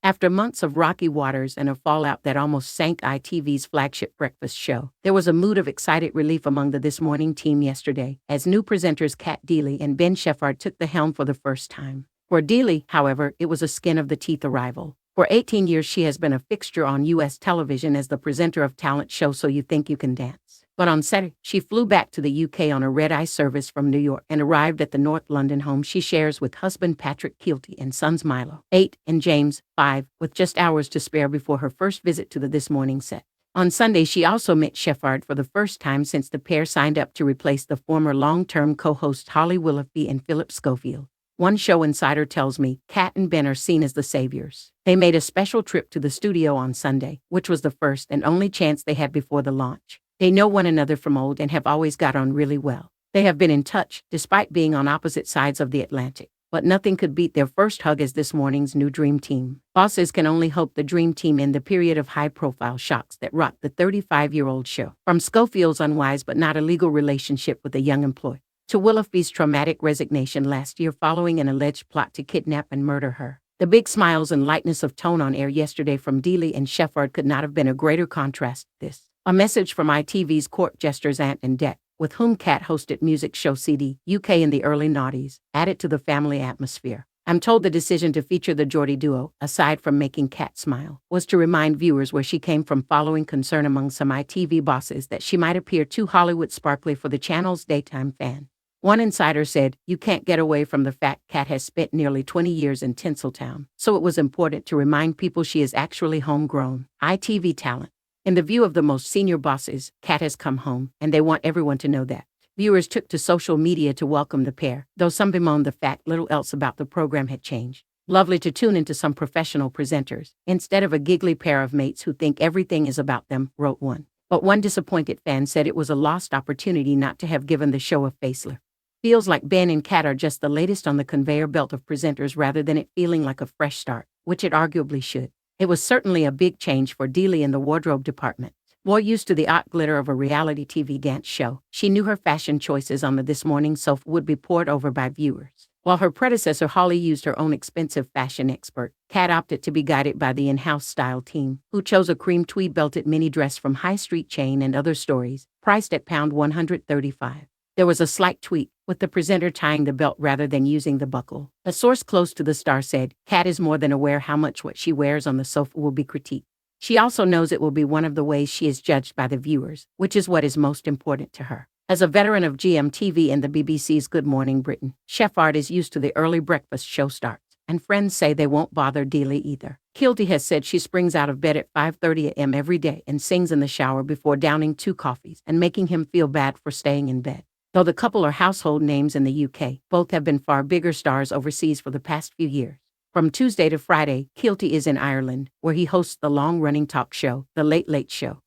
After months of rocky waters and a fallout that almost sank ITV's flagship breakfast show, there was a mood of excited relief among the This Morning team yesterday, as new presenters Cat Deeley and Shephard took the helm for the first time. For Deeley, however, it was a skin-of-the-teeth arrival. For 18 years she has been a fixture on U.S. television as the presenter of talent show So You Think You Can Dance. But on Saturday, she flew back to the UK on a red-eye service from New York and arrived at the North London home she shares with husband Patrick Kielty and sons Milo, 8, and James, 5, with just hours to spare before her first visit to the This Morning set. On Sunday, she also met Shephard for the first time since the pair signed up to replace the former long-term co-hosts Holly Willoughby and Philip Schofield. One show insider tells me Cat and Ben are seen as the saviors. They made a special trip to the studio on Sunday, which was the first and only chance they had before the launch. They know one another from old and have always got on really well. They have been in touch, despite being on opposite sides of the Atlantic. But nothing could beat their first hug as This Morning's new dream team. Bosses can only hope the dream team end the period of high-profile shocks that rocked the 35-year-old show. From Schofield's unwise but not illegal relationship with a young employee, to Willoughby's traumatic resignation last year following an alleged plot to kidnap and murder her. The big smiles and lightness of tone on air yesterday from Deeley and Shephard could not have been a greater contrast. This, a message from ITV's court jester's aunt and Dec, with whom Cat hosted music show CD UK in the early noughties, added to the family atmosphere. I'm told the decision to feature the Geordie duo, aside from making Cat smile, was to remind viewers where she came from following concern among some ITV bosses that she might appear too Hollywood sparkly for the channel's daytime fan. One insider said, "You can't get away from the fact Cat has spent nearly 20 years in Tinseltown, so it was important to remind people she is actually homegrown ITV talent. In the view of the most senior bosses, Cat has come home, and they want everyone to know that." Viewers took to social media to welcome the pair, though some bemoaned the fact little else about the program had changed. Lovely to tune into some professional presenters, instead of a giggly pair of mates who think everything is about them, wrote one. But one disappointed fan said it was a lost opportunity not to have given the show a facelift. Feels like Ben and Cat are just the latest on the conveyor belt of presenters rather than it feeling like a fresh start, which it arguably should. It was certainly a big change for Deeley in the wardrobe department. More used to the haute glitter of a reality TV dance show, she knew her fashion choices on the This Morning sofa would be poured over by viewers. While her predecessor Holly used her own expensive fashion expert, Cat opted to be guided by the in-house style team, who chose a cream tweed belted mini dress from High Street Chain and Other Stories, priced at £135. There was a slight tweak, with the presenter tying the belt rather than using the buckle. A source close to the star said, Cat is more than aware how much what she wears on the sofa will be critiqued. She also knows it will be one of the ways she is judged by the viewers, which is what is most important to her. As a veteran of GMTV and the BBC's Good Morning Britain, Shephard is used to the early breakfast show starts, and friends say they won't bother Deeley either. Kielty has said she springs out of bed at 5:30 a.m. every day and sings in the shower before downing 2 coffees and making him feel bad for staying in bed. Though the couple are household names in the UK, both have been far bigger stars overseas for the past few years. From Tuesday to Friday, Kielty is in Ireland, where he hosts the long-running talk show, The Late Late Show.